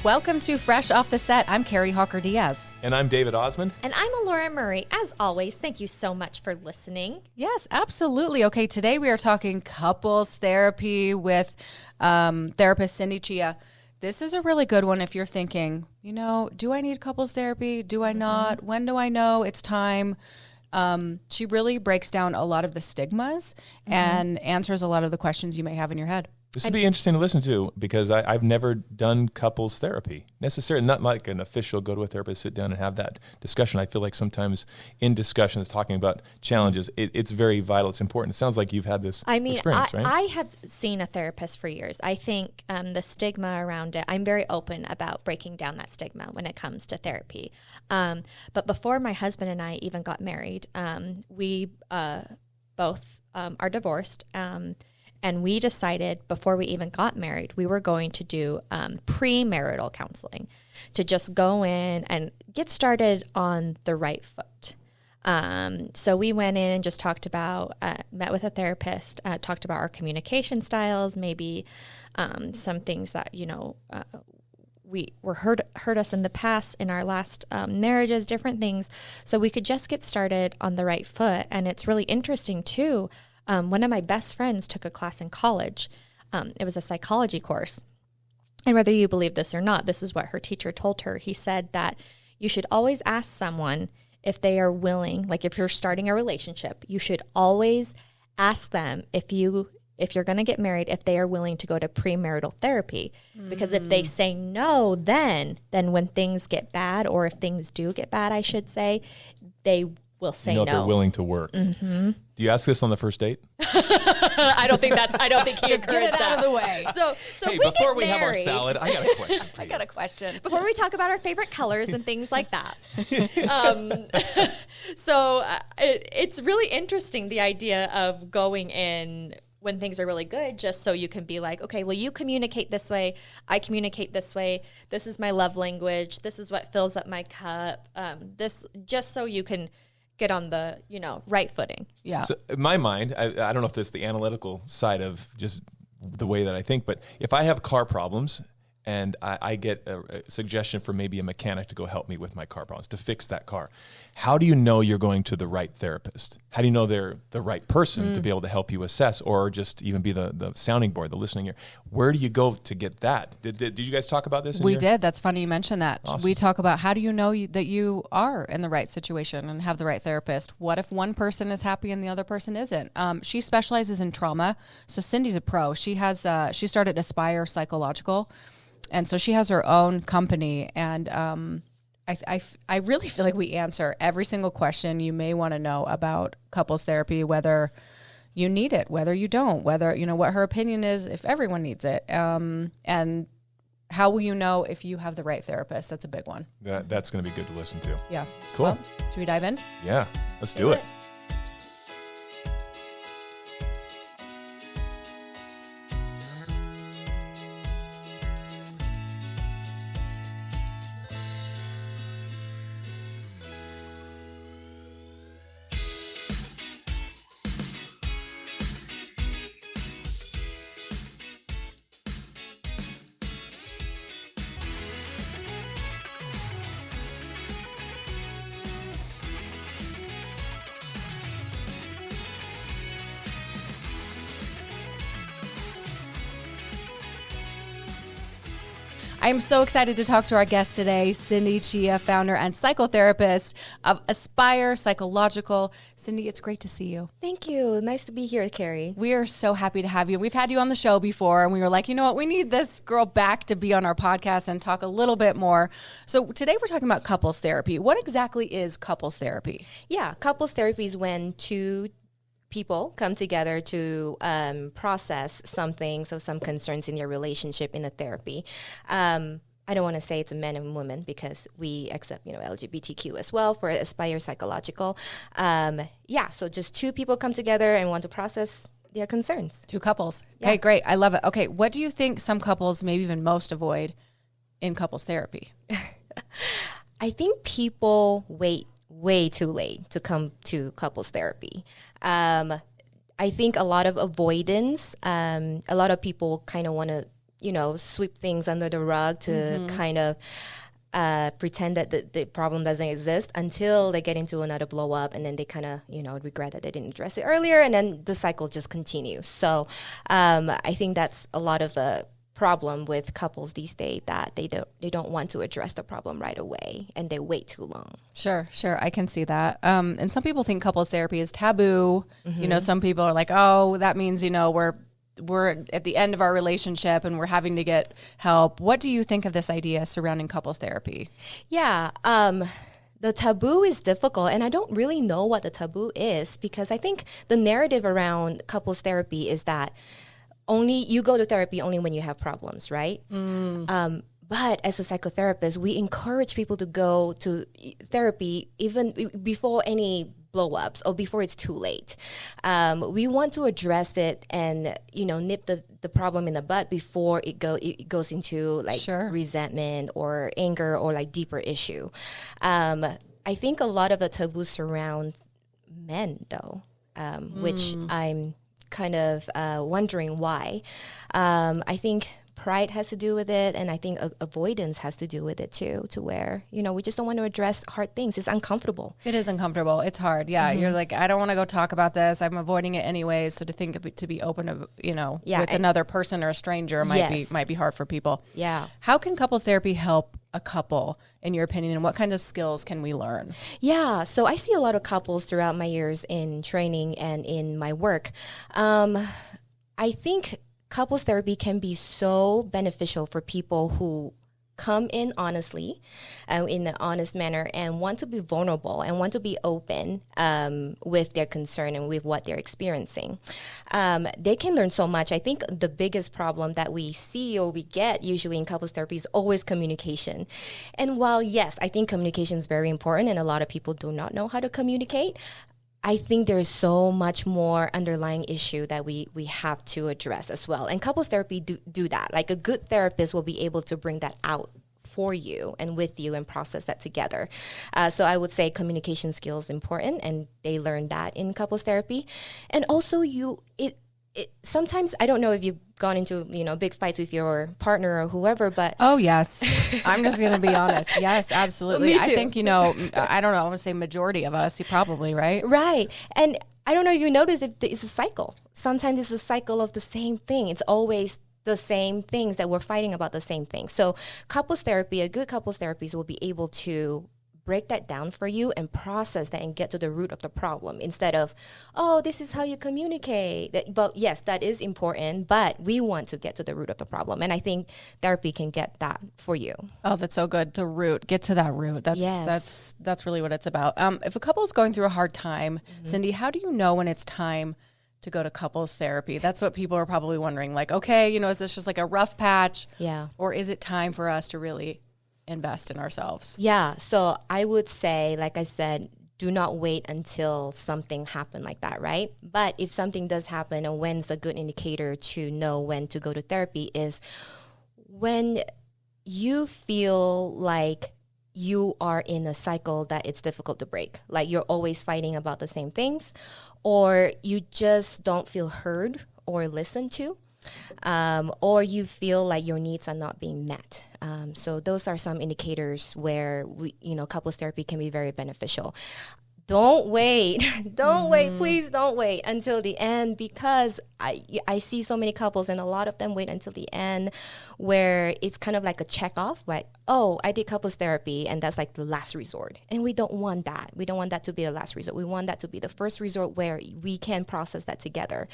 Welcome to Fresh Off the Set. I'm Kari Hawker-Diaz. And I'm David Osmond. And I'm Alora Murray. As always, thank you so much for listening. Yes, absolutely. Okay, today we are talking couples therapy with therapist Cindy Chia. This is a really good one if you're thinking, do I need couples therapy? Do I not? When do I know it's time? She really breaks down a lot of the stigmas and answers a lot of the questions you may have in your head. This would be interesting to listen to because I've never done couples therapy necessarily, not like an official go to a therapist, sit down and have that discussion. I feel like sometimes in discussions talking about challenges, it's very vital. It's important. It sounds like you've had this experience, right? I have seen a therapist for years. I think the stigma around it, I'm very open about breaking down that stigma when it comes to therapy. But before my husband and I even got married, we both are divorced. And we decided before we even got married, we were going to do premarital counseling to just go in and get started on the right foot. So we went in and just talked about, met with a therapist, talked about our communication styles, maybe some things that, we were hurt us in the past in our last marriages, different things. So we could just get started on the right foot. And it's really interesting too. One of my best friends took a class in college. It was a psychology course. And whether you believe this or not, this is what her teacher told her. He said that you should always ask someone if they are willing, like if you're starting a relationship, you should always ask them if you're going to get married, if they are willing to go to premarital therapy. Because if they say no, then when things get bad, or if things do get bad, I should say, they will say no. If they're willing to work. Mm-hmm. Do you ask this on the first date? I don't think he just get it out of the way. So hey, before we have our salad, I got a question for you. I got a question. Before we talk about our favorite colors and things like that. It's really interesting, the idea of going in when things are really good, just so you can be like, okay, well, you communicate this way, I communicate this way, this is my love language, this is what fills up my cup, this, just so you can get on the, right footing. Yeah. So in my mind, I don't know if that's the analytical side of just the way that I think, but if I have car problems and I get a suggestion for maybe a mechanic to go help me with my car problems, to fix that car, how do you know you're going to the right therapist? How do you know they're the right person to be able to help you assess, or just even be the sounding board, the listening ear? Where do you go to get that? Did you guys talk about this? We did. That's funny you mentioned that. Awesome. We talk about how do you know that you are in the right situation and have the right therapist? What if one person is happy and the other person isn't? She specializes in trauma. So Cindy's a pro. She has she started Aspire Psychological. And so she has her own company, and I really feel like we answer every single question you may want to know about couples therapy, whether you need it, whether you don't, whether, what her opinion is, if everyone needs it, and how will you know if you have the right therapist? That's a big one. That's going to be good to listen to. Yeah. Cool. Well, should we dive in? Yeah, let's do it. I'm so excited to talk to our guest today, Cindy Chia, founder and psychotherapist of Aspire Psychological. Cindy, it's great to see you. Thank you. Nice to be here, Kari. We are so happy to have you. We've had you on the show before, and we were like, you know what? We need this girl back to be on our podcast and talk a little bit more. So today we're talking about couples therapy. What exactly is couples therapy? Yeah, couples therapy is when two people come together to process some things or some concerns in their relationship in a therapy. I don't want to say it's a men and women because we accept, LGBTQ as well for Aspire Psychological. So just two people come together and want to process their concerns. Two couples. Yeah. Okay, great. I love it. Okay, what do you think some couples maybe even most avoid in couples therapy? I think people wait way too late to come to couples therapy. I think a lot of avoidance, a lot of people kind of want to sweep things under the rug to kind of pretend that the problem doesn't exist until they get into another blow up, and then they kind of regret that they didn't address it earlier, and then the cycle just continues. So I think that's a lot of a problem with couples these days, that they don't want to address the problem right away, and they wait too long. Sure, I can see that. And some people think couples therapy is taboo. Some people are like, oh, that means we're at the end of our relationship and we're having to get help. What do you think of this idea surrounding couples therapy? Yeah, the taboo is difficult, and I don't really know what the taboo is, because I think the narrative around couples therapy is that you go to therapy only when you have problems, right? But as a psychotherapist, we encourage people to go to therapy even before any blow-ups or before it's too late. We want to address it and nip the problem in the bud before it goes into resentment or anger or deeper issue. I think a lot of the taboo surrounds men, though, which I'm kind of wondering why. I think pride has to do with it, and I think avoidance has to do with it too, to where we just don't want to address hard things. It's uncomfortable. It is uncomfortable. It's hard. Yeah, you're like, I don't want to go talk about this. I'm avoiding it anyways. So to be open to with another person or a stranger might be hard for people. Yeah. How can couples therapy help a couple, in your opinion, and what kinds of skills can we learn? Yeah, so I see a lot of couples throughout my years in training and in my work. I think couples therapy can be so beneficial for people who come in honestly, in an honest manner, and want to be vulnerable and want to be open with their concern and with what they're experiencing. They can learn so much. I think the biggest problem that we see or we get usually in couples therapy is always communication. And while, yes, I think communication is very important, and a lot of people do not know how to communicate, I think there's so much more underlying issue that we have to address as well. And couples therapy do that. Like a good therapist will be able to bring that out for you and with you and process that together. So I would say communication skills important, and they learn that in couples therapy. And also sometimes, I don't know if you've gone into, big fights with your partner or whoever, but... Oh, yes. I'm just going to be honest. Yes, absolutely. Me too. I think, I don't know, I want to say majority of us, probably, right? Right. And I don't know if you notice, it's a cycle. Sometimes it's a cycle of the same thing. It's always the same things that we're fighting about, the same thing. So couples therapy, a good couples therapist will be able to break that down for you and process that and get to the root of the problem, instead of, oh, this is how you communicate. But yes, that is important, but we want to get to the root of the problem. And I think therapy can get that for you. Oh, that's so good. The root, get to that root. That's really what it's about. If a couple's going through a hard time, Cindy, how do you know when it's time to go to couples therapy? That's what people are probably wondering. Like, okay, is this just like a rough patch? Yeah. Or is it time for us to really invest in ourselves? Yeah. So I would say, like I said, do not wait until something happened like that, right? But if something does happen, and when's a good indicator to know when to go to therapy is when you feel like you are in a cycle that it's difficult to break. Like you're always fighting about the same things, or you just don't feel heard or listened to. Or you feel like your needs are not being met. So those are some indicators where couples therapy can be very beneficial. Don't wait. Please don't wait until the end, because I see so many couples, and a lot of them wait until the end, where it's kind of like a check off, like, oh, I did couples therapy, and that's like the last resort. And we don't want that. We don't want that to be the last resort. We want that to be the first resort where we can process that together.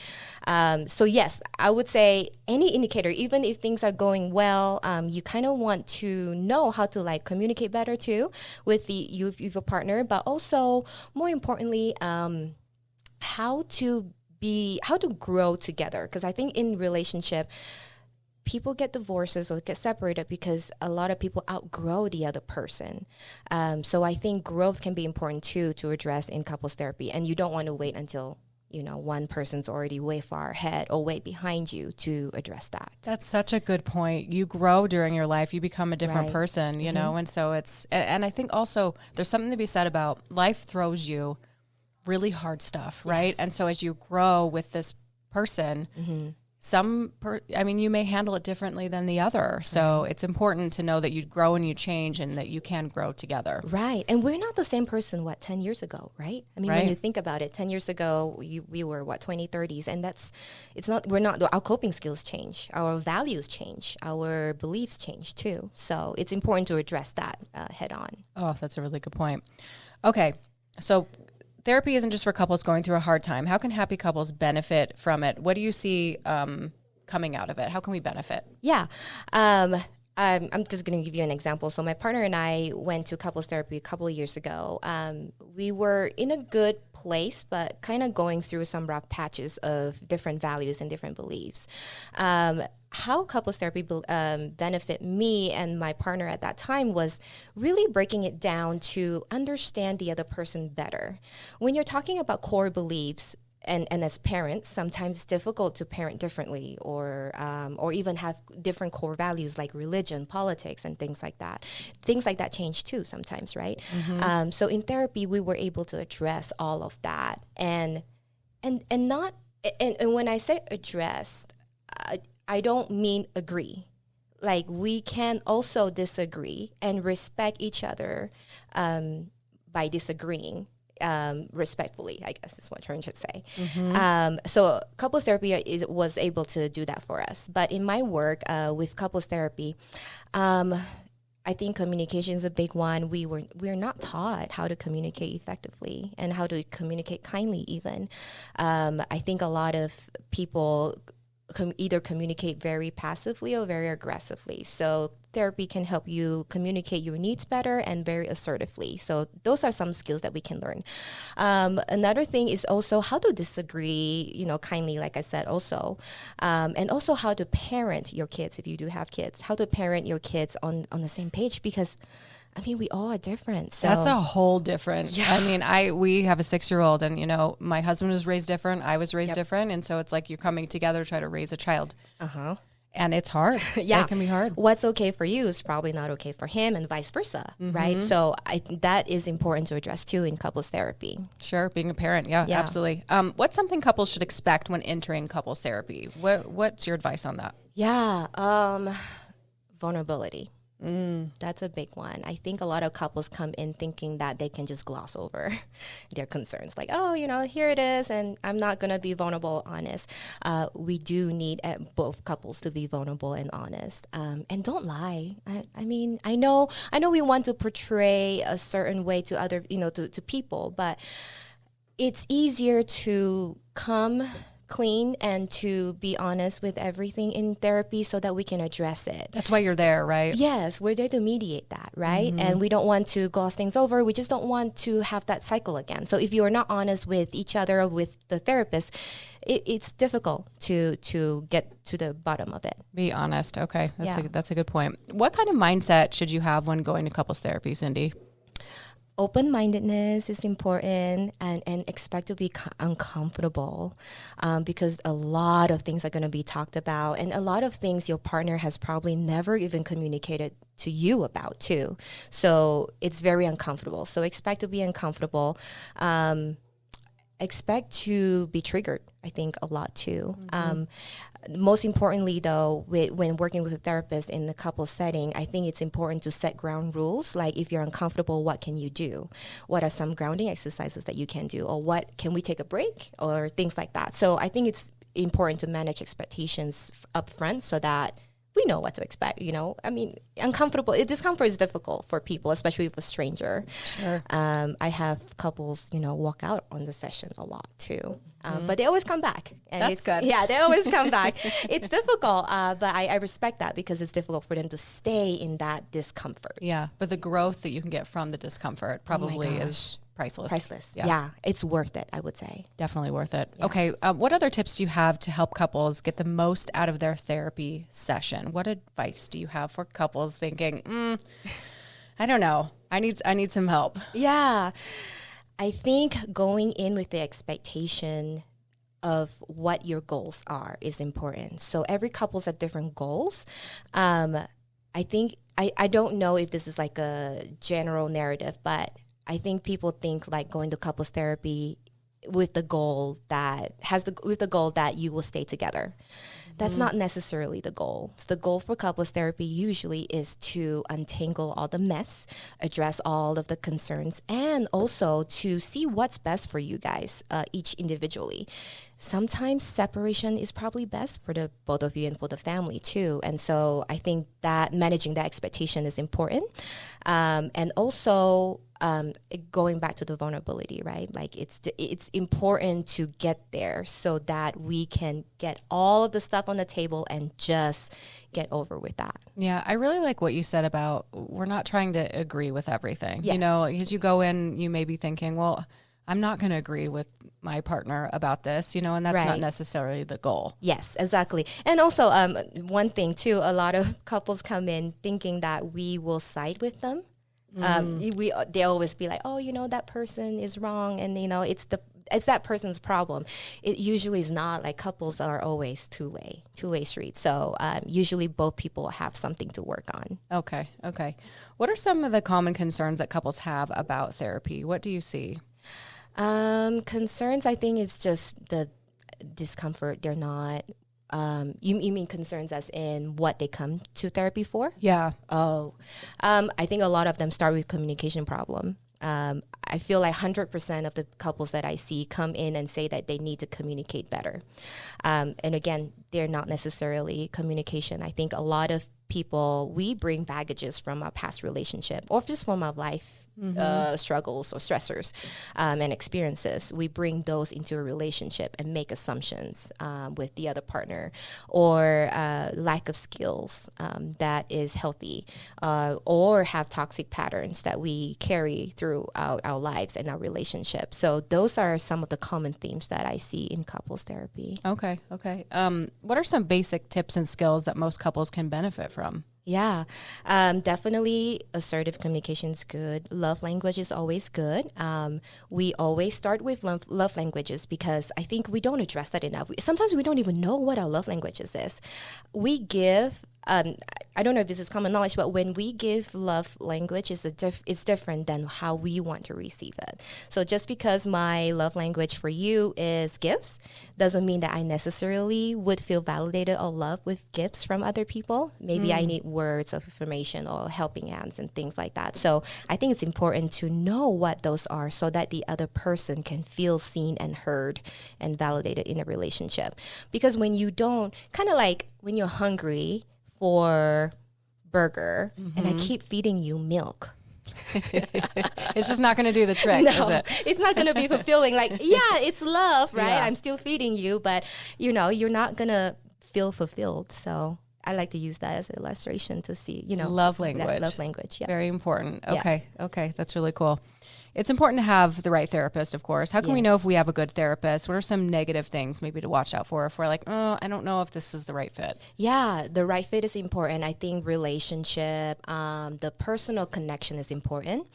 So yes, I would say any indicator, even if things are going well, you kind of want to know how to communicate better too with your partner, but also more importantly, how to grow together. Because I think in relationship, people get divorces or get separated because a lot of people outgrow the other person. So I think growth can be important too to address in couples therapy. And you don't want to wait until one person's already way far ahead or way behind you to address that. That's such a good point. You grow during your life. You become a different person, know, and so and I think also there's something to be said about life throws you really hard stuff, right? Yes. And so as you grow with this person, you may handle it differently than the other. So it's important to know that you grow and you change and that you can grow together. Right. And we're not the same person, 10 years ago, right? I mean, when you think about it, 10 years ago, we were 20, 30s. And our coping skills change. Our values change. Our beliefs change too. So it's important to address that head on. Oh, that's a really good point. Okay. So therapy isn't just for couples going through a hard time. How can happy couples benefit from it? What do you see coming out of it? How can we benefit? Yeah. I'm just going to give you an example. So my partner and I went to couples therapy a couple of years ago. We were in a good place, but kind of going through some rough patches of different values and different beliefs. How couples therapy benefit me and my partner at that time was really breaking it down to understand the other person better. When you're talking about core beliefs, and as parents, sometimes it's difficult to parent differently or even have different core values like religion, politics, and things like that. Things like that change too sometimes, right? Mm-hmm. So in therapy, we were able to address all of that. And when I say address, I don't mean agree. Like, we can also disagree and respect each other by disagreeing respectfully, I guess is what I'm trying to say. Mm-hmm. So couples therapy was able to do that for us. But in my work with couples therapy, I think communication is a big one. We're not taught how to communicate effectively and how to communicate kindly even. I think a lot of people either communicate very passively or very aggressively. So therapy can help you communicate your needs better and very assertively. So those are some skills that we can learn. Another thing is also how to disagree, kindly, like I said, also. And also how to parent your kids, if you do have kids, how to parent your kids on the same page, because we all are different. So that's a whole different. Yeah. We have a 6-year-old, and my husband was raised different. I was raised different, and so it's like you're coming together to try to raise a child. And it's hard. Yeah, it can be hard. What's okay for you is probably not okay for him, and vice versa, right? So I think that is important to address too in couples therapy. Sure, being a parent, yeah. Absolutely. What's something couples should expect when entering couples therapy? What's your advice on that? Yeah, vulnerability. That's a big one. I think a lot of couples come in thinking that they can just gloss over their concerns. Like, here it is, and I'm not going to be vulnerable, honest. We do need both couples to be vulnerable and honest. And don't lie. I know we want to portray a certain way to other, to people, but it's easier to come clean and to be honest with everything in therapy so that we can address it. That's why you're there, right? Yes, we're there to mediate that, right? Mm-hmm. And we don't want to gloss things over. We just don't want to have that cycle again. So if you are not honest with each other or with the therapist, it's difficult to get to the bottom of it. Be honest. Okay, that's a good point. What kind of mindset should you have when going to couples therapy, Cindy? Open-mindedness is important, and expect to be uncomfortable because a lot of things are going to be talked about, and a lot of things your partner has probably never even communicated to you about too. So it's very uncomfortable. So expect to be uncomfortable. Expect to be triggered, I think, a lot too. Mm-hmm. Most importantly, though, when working with a therapist in the couple setting, I think it's important to set ground rules. Like, if you're uncomfortable, what can you do? What are some grounding exercises that you can do? Or what, can we take a break? Or things like that. So I think it's important to manage expectations up front so that we know what to expect, discomfort is difficult for people, especially with a stranger. Sure. I have couples, walk out on the session a lot too. But they always come back. And that's good. Yeah, they always come back. It's difficult, but I respect that because it's difficult for them to stay in that discomfort. Yeah, but the growth that you can get from the discomfort probably is priceless. Priceless. Yeah, it's worth it, I would say. Definitely worth it. Yeah. Okay, what other tips do you have to help couples get the most out of their therapy session? What advice do you have for couples thinking, I don't know, I need some help? Yeah, I think going in with the expectation of what your goals are is important. So every couple's have different goals. I think, I don't know if this is like a general narrative, but I think people think like going to couples therapy with the goal that you will stay together. That's not necessarily the goal. So the goal for couples therapy usually is to untangle all the mess, address all of the concerns, and also to see what's best for you guys, each individually. Sometimes separation is probably best for the both of you and for the family too. And so I think that managing that expectation is important. And also going back to the vulnerability, right? Like it's important to get there so that we can get all of the stuff on the table and just get over with that. Yeah, I really like what you said about we're not trying to agree with everything. Yes. You know, as you go in, you may be thinking, well, I'm not going to agree with my partner about this, you know, and that's not necessarily the goal. Yes, exactly. And also one thing too, a lot of couples come in thinking that we will side with them. They always be like, oh, you know, that person is wrong, and you know, it's that person's problem. It usually is not. Like, couples are always two-way street. So usually both people have something to work on. Okay. What are some of the common concerns that couples have about therapy? What do you see? Concerns, I think it's just the discomfort. They're not. You mean concerns as in what they come to therapy for? Yeah. Oh, I think a lot of them start with communication problem. I feel like 100% of the couples that I see come in and say that they need to communicate better. And again, they're not necessarily communication. I think a lot of people, we bring baggages from our past relationship or just from our life struggles or stressors and experiences. We bring those into a relationship and make assumptions with the other partner, or lack of skills that is healthy, or have toxic patterns that we carry throughout our lives and our relationship. So those are some of the common themes that I see in couples therapy. Okay. What are some basic tips and skills that most couples can benefit from? Yeah, definitely assertive communication is good. Love language is always good. We always start with love languages because I think we don't address that enough. Sometimes we don't even know what our love languages is. We give, I don't know if this is common knowledge, but when we give love language, it's different than how we want to receive it. So just because my love language for you is gifts doesn't mean that I necessarily would feel validated or loved with gifts from other people. Maybe I need words of affirmation or helping hands and things like that. So I think it's important to know what those are so that the other person can feel seen and heard and validated in a relationship. Because when you don't, kind of like when you're hungry for burger and I keep feeding you milk. It's just not going to do the trick, is it? It's not going to be fulfilling. Like, yeah, it's love, right? Yeah. I'm still feeding you, but you know, you're not going to feel fulfilled. So I like to use that as an illustration to see, you know, love language. Love language, yeah. Very important. Yeah. Okay. That's really cool. It's important to have the right therapist, of course. How can we know if we have a good therapist? What are some negative things maybe to watch out for if we're like, oh, I don't know if this is the right fit? Yeah, the right fit is important. I think relationship, the personal connection is important.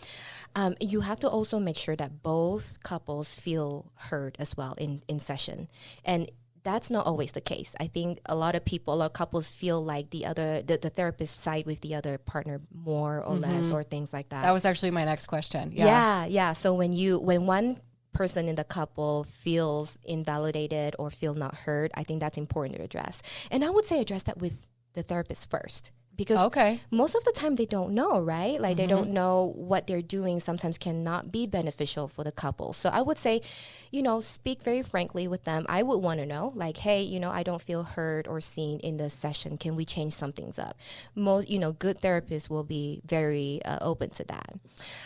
You have to also make sure that both couples feel heard as well in session. And that's not always the case. I think a lot of couples feel like the therapist side with the other partner more or less, or things like that. That was actually my next question. Yeah. So when one person in the couple feels invalidated or feel not heard, I think that's important to address. And I would say address that with the therapist first. Because most of the time they don't know, right? Like they don't know what they're doing sometimes cannot be beneficial for the couple. So I would say, you know, speak very frankly with them. I would want to know, like, hey, you know, I don't feel heard or seen in this session. Can we change some things up? Most, you know, good therapists will be very open to that.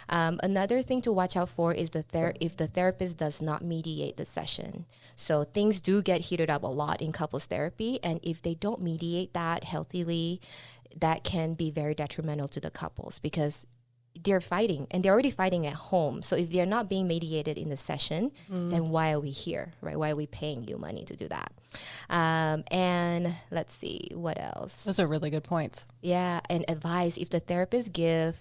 Another thing to watch out for is if the therapist does not mediate the session. So things do get heated up a lot in couples therapy. And if they don't mediate that healthily, that can be very detrimental to the couples because they're fighting and they're already fighting at home. So if they're not being mediated in the session, then why are we here, right? Why are we paying you money to do that? And let's see, what else? Those are really good points. Yeah, and advice. If the therapist give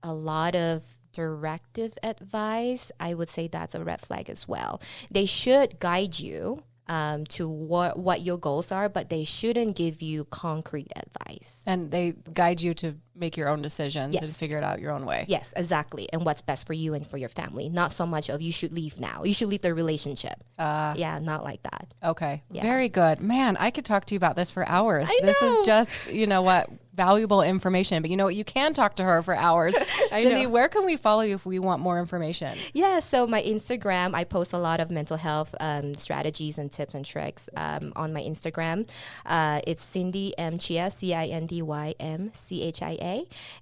a lot of directive advice, I would say that's a red flag as well. They should guide you to what your goals are, but they shouldn't give you concrete advice. And they guide you to make your own decisions and Yes. figure it out your own way. Yes, exactly. And what's best for you and for your family. Not so much of you should leave now. You should leave the relationship. Yeah, not like that. Okay. Yeah. Very good. Man, I could talk to you about this for hours. I This know. is just, you know what, valuable information. But you know what, you can talk to her for hours. I Cindy, know. where can we follow you if we want more information? Yeah, so my Instagram, I post a lot of mental health strategies and tips and tricks on my Instagram. It's Cindy M. Chia, CINDYMCHIA.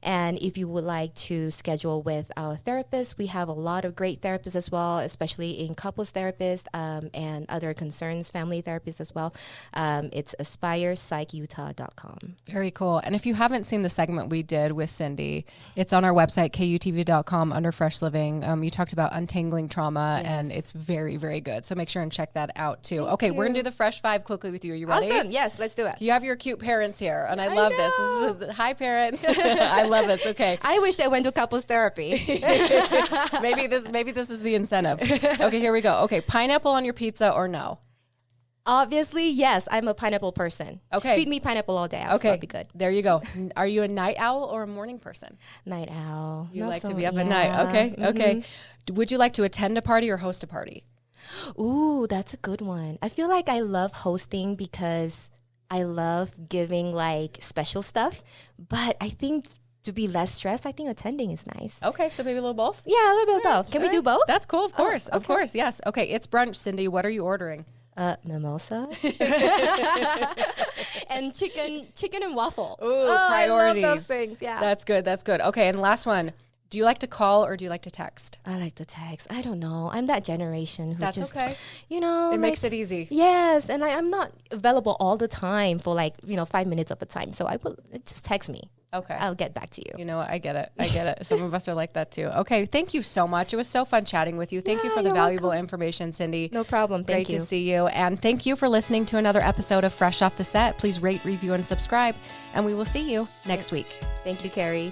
And if you would like to schedule with our therapist, we have a lot of great therapists as well, especially in couples therapists and other concerns, family therapists as well. It's aspirepsychutah.com. Very cool. And if you haven't seen the segment we did with Cindy, it's on our website, KUTV.com under Fresh Living. You talked about untangling trauma, and it's very, very good. So make sure and check that out too. Okay, we're going to do the Fresh Five quickly with you. Are you ready? Awesome. Yes, let's do it. You have your cute parents here, and I love this. This is just, hi, parents. I love this. Okay. I wish they went to couples therapy. maybe this is the incentive. Okay, here we go. Okay, pineapple on your pizza or no? Obviously, yes, I'm a pineapple person. Okay. Just feed me pineapple all day. Okay, That'll be good. There you go. Are you a night owl or a morning person? Night owl. You Not like so- to be up yeah. at night. Okay, okay. Would you like to attend a party or host a party? Ooh, that's a good one. I feel like I love hosting because I love giving like special stuff, but I think to be less stressed, I think attending is nice. Okay, so maybe a little both? Yeah, a little bit of both. Can we do both? That's cool, of course. Of course, yes. Okay, it's brunch, Cindy. What are you ordering? Mimosa and chicken and waffle. Ooh, I love priorities. those things. Yeah, That's good. That's good. Okay, and last one. Do you like to call or do you like to text? I like to text. I don't know. I'm that generation who That's just, okay. you know, It makes it easy. Yes, and I'm not available all the time for 5 minutes of a time. So I will just text me. Okay. I'll get back to you. You know what? I get it. I get it. Some of us are like that too. Okay. Thank you so much. It was so fun chatting with you. Thank you for the you're valuable information, Cindy. No problem. Thank Great you. to see you. And thank you for listening to another episode of Fresh Off the Set. Please rate, review, and subscribe. And we will see you next week. Thank you, Kari.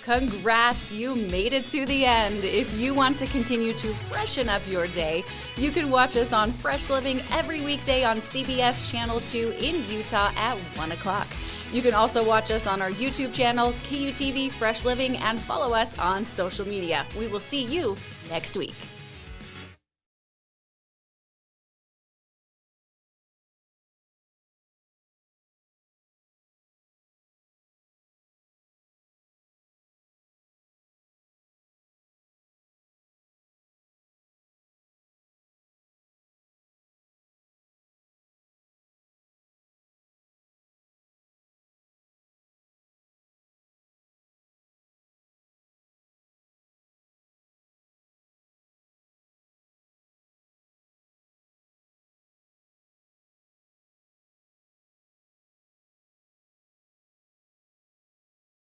Congrats, you made it to the end. If you want to continue to freshen up your day, you can watch us on Fresh Living every weekday on CBS Channel 2 in Utah at 1 o'clock. You can also watch us on our YouTube channel, KUTV Fresh Living, and follow us on social media. We will see you next week.